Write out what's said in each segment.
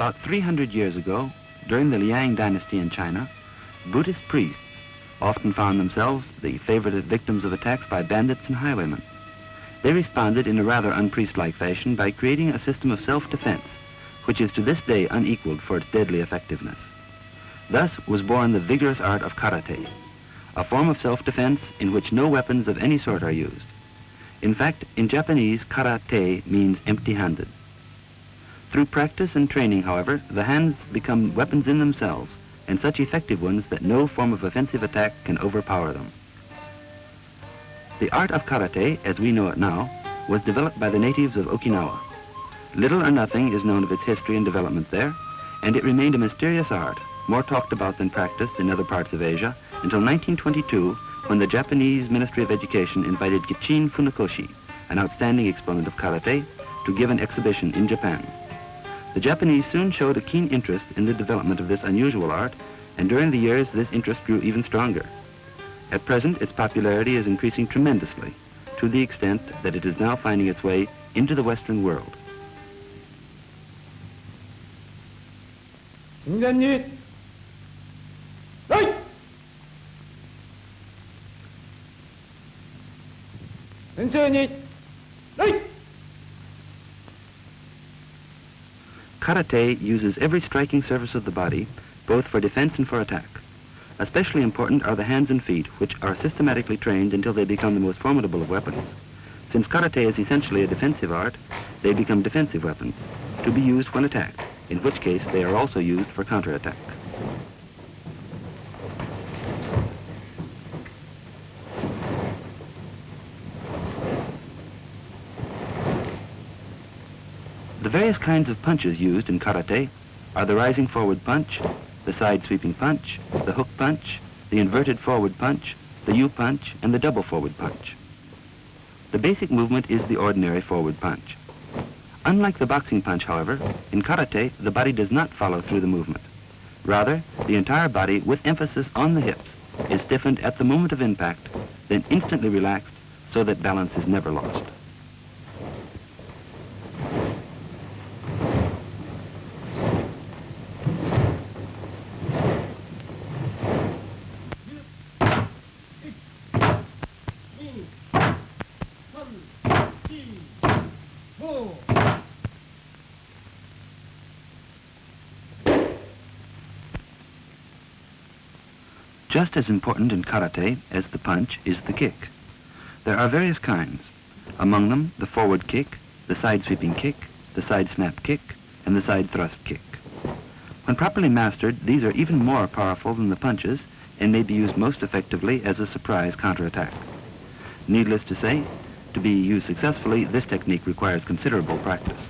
About 300 years ago, during the Liang dynasty in China, Buddhist priests often found themselves the favorite victims of attacks by bandits and highwaymen. They responded in a rather unpriest-like fashion by creating a system of self-defense, which is to this day unequaled for its deadly effectiveness. Thus was born the vigorous art of karate, a form of self-defense in which no weapons of any sort are used. In fact, in Japanese, karate means empty-handed. Through practice and training, however, the hands become weapons in themselves, and such effective ones that no form of offensive attack can overpower them. The art of karate, as we know it now, was developed by the natives of Okinawa. Little or nothing is known of its history and development there, and it remained a mysterious art, more talked about than practiced in other parts of Asia, until 1922, when the Japanese Ministry of Education invited Gichin Funakoshi, an outstanding exponent of karate, to give an exhibition in Japan. The Japanese soon showed a keen interest in the development of this unusual art, and during the years this interest grew even stronger. At present, its popularity is increasing tremendously, to the extent that it is now finding its way into the Western world. Karate uses every striking surface of the body, both for defense and for attack. Especially important are the hands and feet, which are systematically trained until they become the most formidable of weapons. Since karate is essentially a defensive art, they become defensive weapons, to be used when attacked, in which case they are also used for counterattack. The various kinds of punches used in karate are the rising forward punch, the side sweeping punch, the hook punch, the inverted forward punch, the U-punch, and the double forward punch. The basic movement is the ordinary forward punch. Unlike the boxing punch, however, in karate, the body does not follow through the movement. Rather, the entire body, with emphasis on the hips, is stiffened at the moment of impact, then instantly relaxed so that balance is never lost. Just as important in karate as the punch is the kick. There are various kinds. Among them, the forward kick, the side sweeping kick, the side snap kick, and the side thrust kick. When properly mastered, these are even more powerful than the punches and may be used most effectively as a surprise counterattack. Needless to say, to be used successfully, this technique requires considerable practice.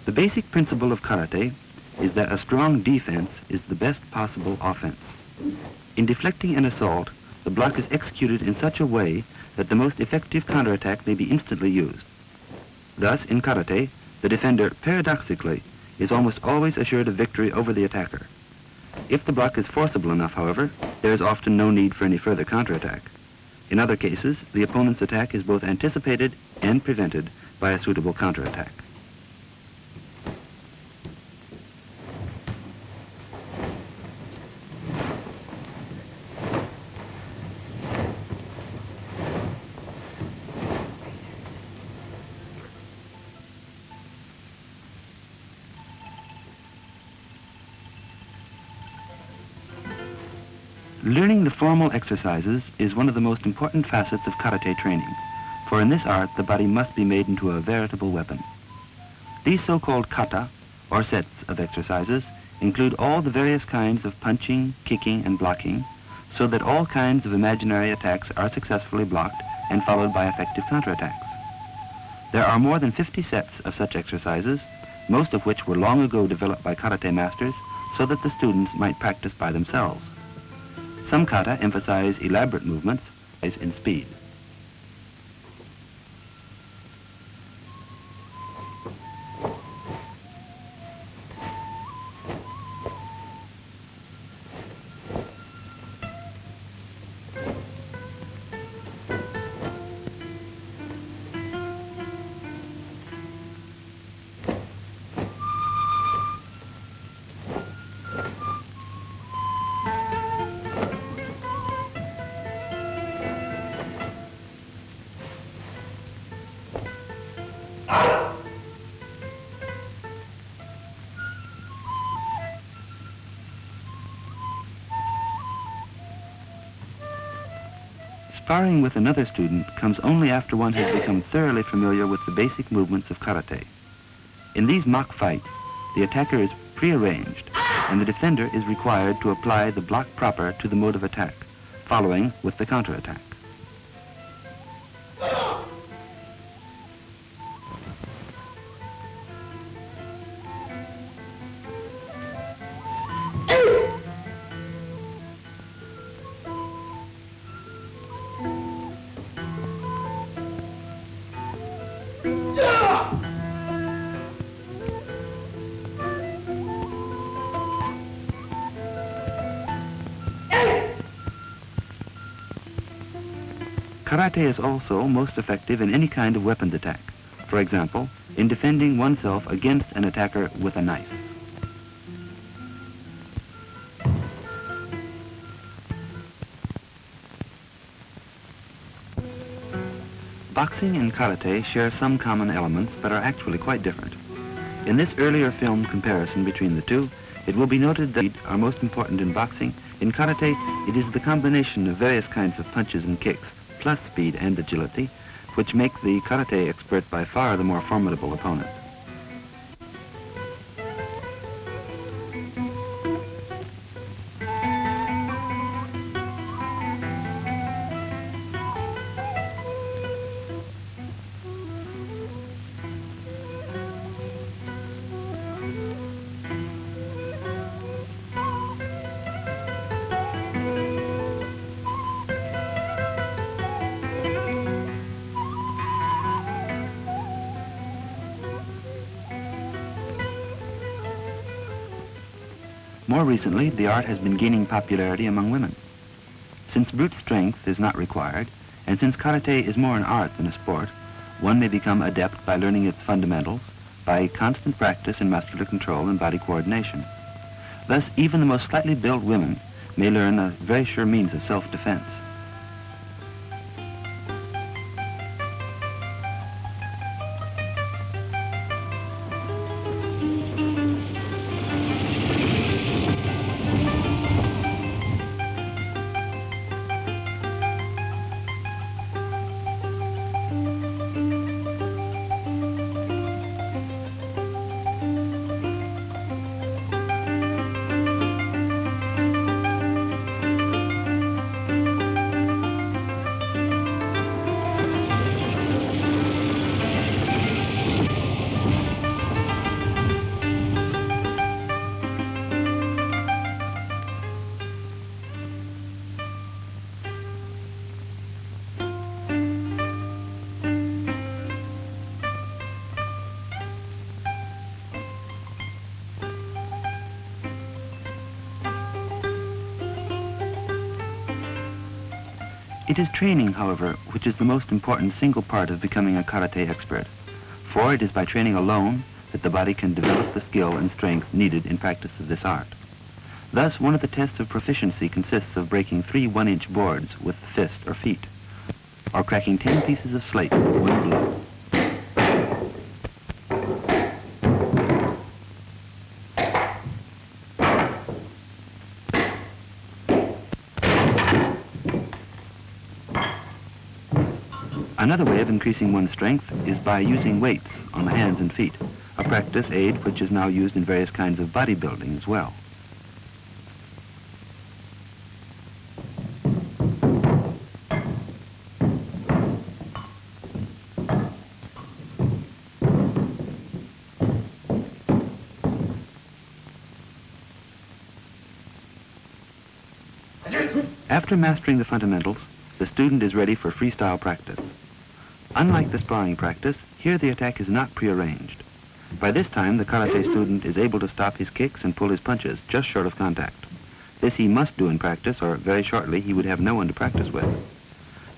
The basic principle of karate is that a strong defense is the best possible offense. In deflecting an assault, the block is executed in such a way that the most effective counterattack may be instantly used. Thus, in karate, the defender, paradoxically, is almost always assured of victory over the attacker. If the block is forcible enough, however, there is often no need for any further counterattack. In other cases, the opponent's attack is both anticipated and prevented by a suitable counterattack. Learning the formal exercises is one of the most important facets of karate training, for in this art the body must be made into a veritable weapon. These so-called kata, or sets of exercises, include all the various kinds of punching, kicking, and blocking, so that all kinds of imaginary attacks are successfully blocked and followed by effective counterattacks. There are more than 50 sets of such exercises, most of which were long ago developed by karate masters so that the students might practice by themselves. Some kata emphasize elaborate movements in speed. Sparring with another student comes only after one has become thoroughly familiar with the basic movements of karate. In these mock fights, the attacker is prearranged, and the defender is required to apply the block proper to the mode of attack, following with the counterattack. Karate is also most effective in any kind of weapons attack. For example, in defending oneself against an attacker with a knife. Boxing and karate share some common elements, but are actually quite different. In this earlier filmed comparison between the two, it will be noted that are most important in boxing. In karate, it is the combination of various kinds of punches and kicks, plus speed and agility, which make the karate expert by far the more formidable opponent. More recently, the art has been gaining popularity among women. Since brute strength is not required, and since karate is more an art than a sport, one may become adept by learning its fundamentals, by constant practice in muscular control and body coordination. Thus, even the most slightly built women may learn a very sure means of self-defense. It is training, however, which is the most important single part of becoming a karate expert, for it is by training alone that the body can develop the skill and strength needed in practice of this art. Thus, one of the tests of proficiency consists of breaking 3 one-inch boards with the fist or feet, or cracking 10 pieces of slate with one blow. Another way of increasing one's strength is by using weights on the hands and feet, a practice aid which is now used in various kinds of bodybuilding as well. After mastering the fundamentals, the student is ready for freestyle practice. Unlike the sparring practice, here the attack is not prearranged. By this time, the karate student is able to stop his kicks and pull his punches just short of contact. This he must do in practice, or very shortly he would have no one to practice with.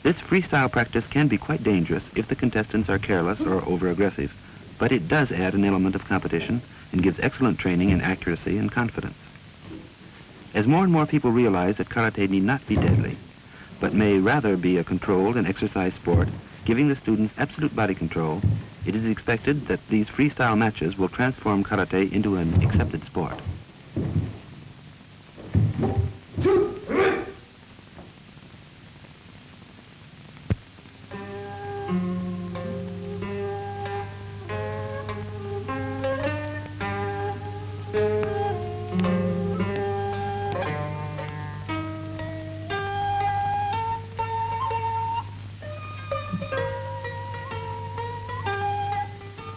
This freestyle practice can be quite dangerous if the contestants are careless or over-aggressive, but it does add an element of competition and gives excellent training in accuracy and confidence. As more and more people realize that karate need not be deadly, but may rather be a controlled and exercised sport, giving the students absolute body control, it is expected that these freestyle matches will transform karate into an accepted sport.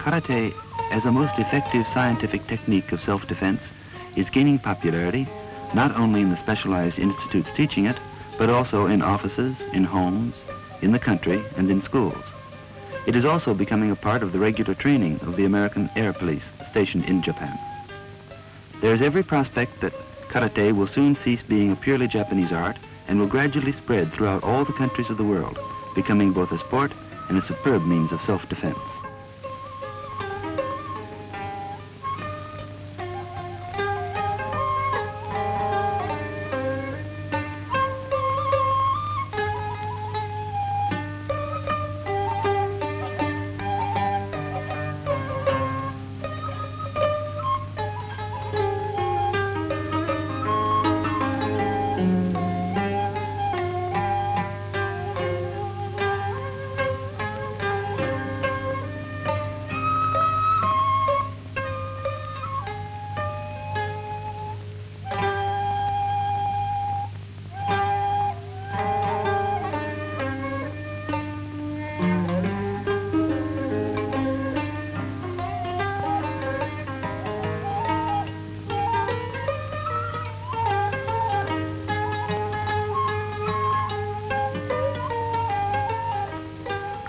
Karate, as a most effective scientific technique of self-defense, is gaining popularity not only in the specialized institutes teaching it, but also in offices, in homes, in the country, and in schools. It is also becoming a part of the regular training of the American Air Police stationed in Japan. There is every prospect that karate will soon cease being a purely Japanese art and will gradually spread throughout all the countries of the world, becoming both a sport and a superb means of self-defense.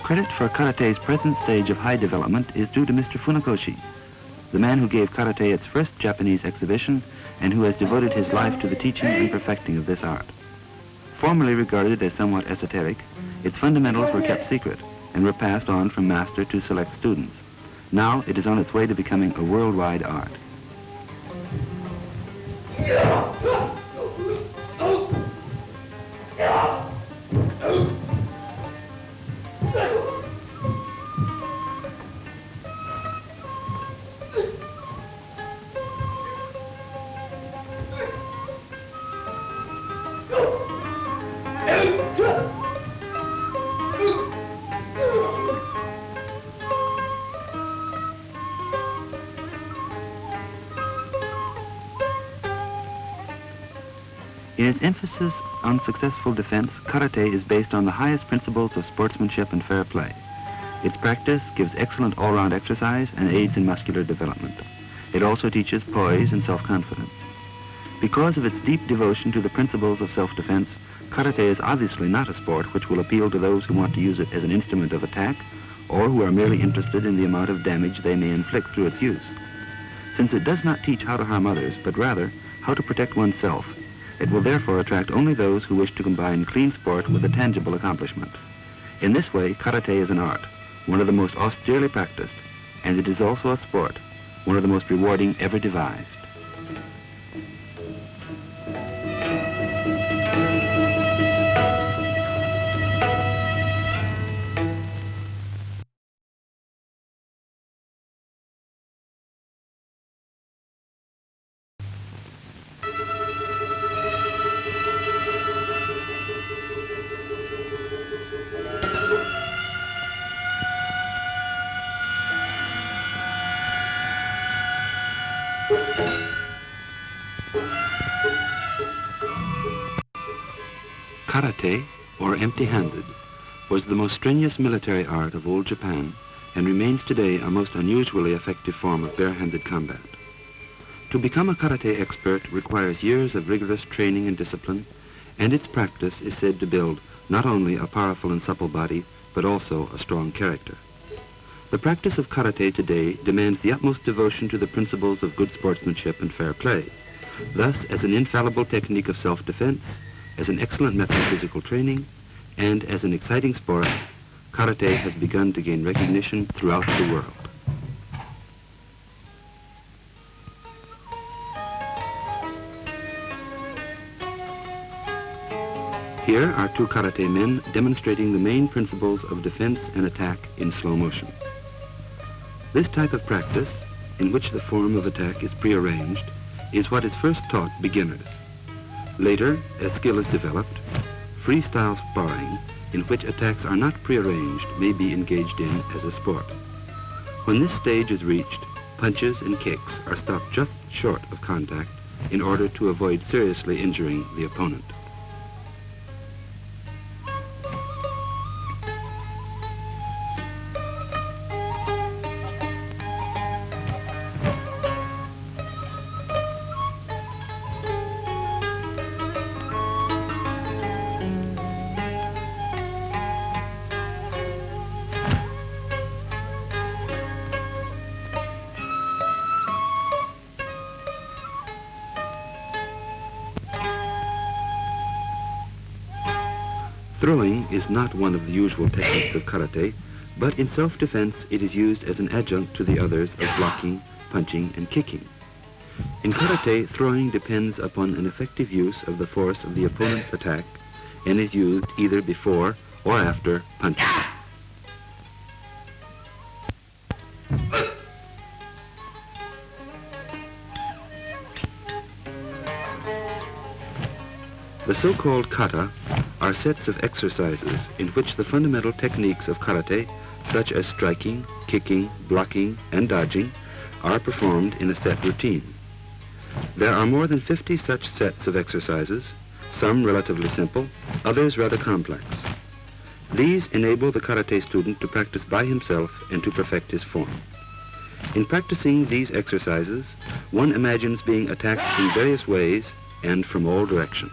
Credit for karate's present stage of high development is due to Mr. Funakoshi, the man who gave karate its first Japanese exhibition and who has devoted his life to the teaching and perfecting of this art. Formerly regarded as somewhat esoteric, its fundamentals were kept secret and were passed on from master to select students. Now it is on its way to becoming a worldwide art. In its emphasis on successful defense, karate is based on the highest principles of sportsmanship and fair play. Its practice gives excellent all-round exercise and aids in muscular development. It also teaches poise and self-confidence. Because of its deep devotion to the principles of self-defense, karate is obviously not a sport which will appeal to those who want to use it as an instrument of attack or who are merely interested in the amount of damage they may inflict through its use. Since it does not teach how to harm others, but rather how to protect oneself, it will therefore attract only those who wish to combine clean sport with a tangible accomplishment. In this way, karate is an art, one of the most austerely practiced, and it is also a sport, one of the most rewarding ever devised. Karate, or empty-handed, was the most strenuous military art of old Japan and remains today a most unusually effective form of bare-handed combat. To become a karate expert requires years of rigorous training and discipline, and its practice is said to build not only a powerful and supple body, but also a strong character. The practice of karate today demands the utmost devotion to the principles of good sportsmanship and fair play. Thus, as an infallible technique of self-defense, as an excellent method of physical training, and as an exciting sport, karate has begun to gain recognition throughout the world. Here are two karate men demonstrating the main principles of defense and attack in slow motion. This type of practice, in which the form of attack is prearranged, is what is first taught beginners. Later, as skill is developed, freestyle sparring, in which attacks are not prearranged, may be engaged in as a sport. When this stage is reached, punches and kicks are stopped just short of contact in order to avoid seriously injuring the opponent. Throwing is not one of the usual techniques of karate, but in self-defense it is used as an adjunct to the others of blocking, punching, and kicking. In karate, throwing depends upon an effective use of the force of the opponent's attack and is used either before or after punching. The so-called kata are sets of exercises in which the fundamental techniques of karate, such as striking, kicking, blocking, and dodging, are performed in a set routine. There are more than 50 such sets of exercises, some relatively simple, others rather complex. These enable the karate student to practice by himself and to perfect his form. In practicing these exercises, one imagines being attacked in various ways and from all directions.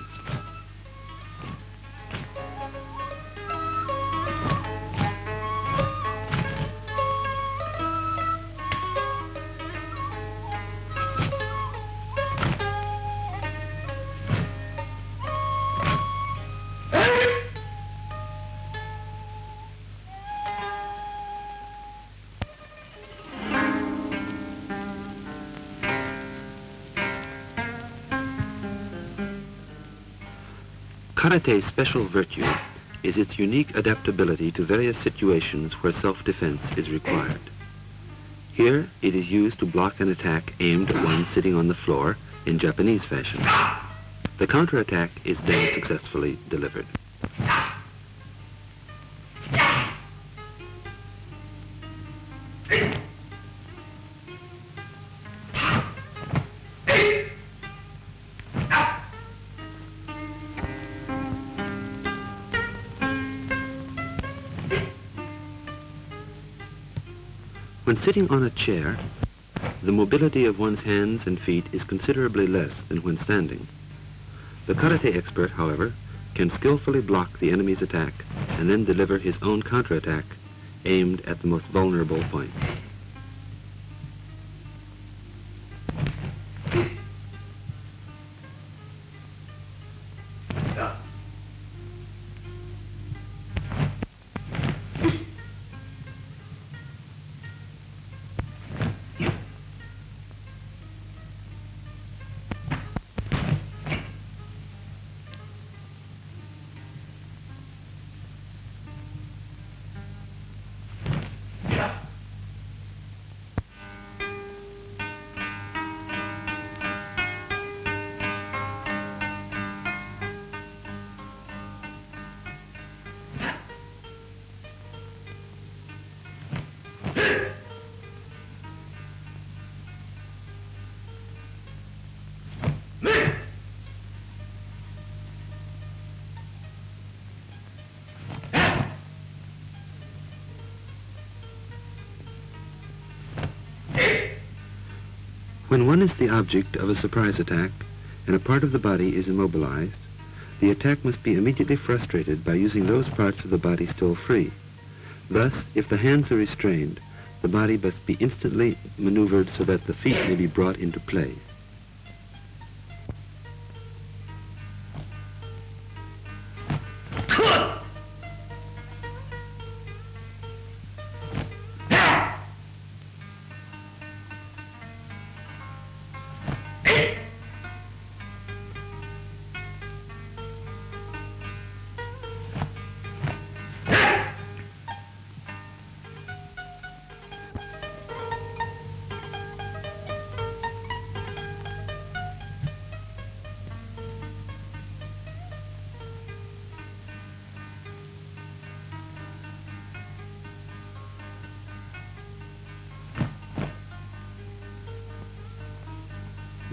Karate's special virtue is its unique adaptability to various situations where self-defense is required. Here, it is used to block an attack aimed at one sitting on the floor in Japanese fashion. The counterattack is then successfully delivered. When sitting on a chair, the mobility of one's hands and feet is considerably less than when standing. The karate expert, however, can skillfully block the enemy's attack and then deliver his own counterattack aimed at the most vulnerable points. When one is the object of a surprise attack and a part of the body is immobilized, the attack must be immediately frustrated by using those parts of the body still free. Thus, if the hands are restrained, the body must be instantly maneuvered so that the feet may be brought into play.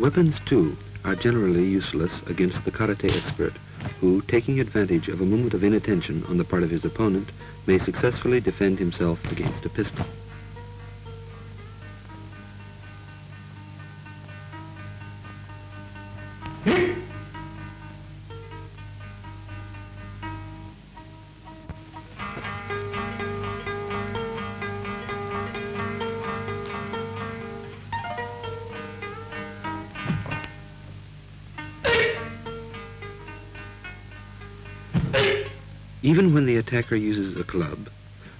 Weapons, too, are generally useless against the karate expert, who, taking advantage of a moment of inattention on the part of his opponent, may successfully defend himself against a pistol. Even when the attacker uses a club,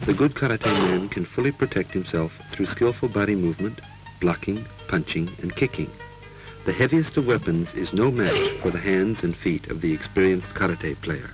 the good karate man can fully protect himself through skillful body movement, blocking, punching, and kicking. The heaviest of weapons is no match for the hands and feet of the experienced karate player.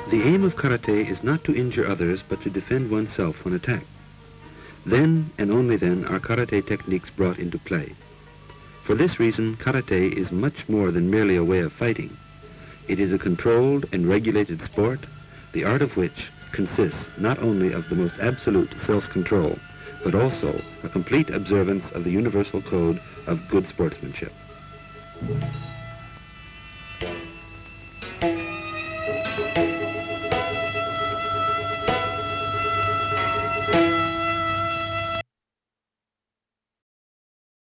The aim of karate is not to injure others, but to defend oneself when attacked. Then, and only then, are karate techniques brought into play. For this reason, karate is much more than merely a way of fighting. It is a controlled and regulated sport, the art of which consists not only of the most absolute self-control, but also a complete observance of the universal code of good sportsmanship.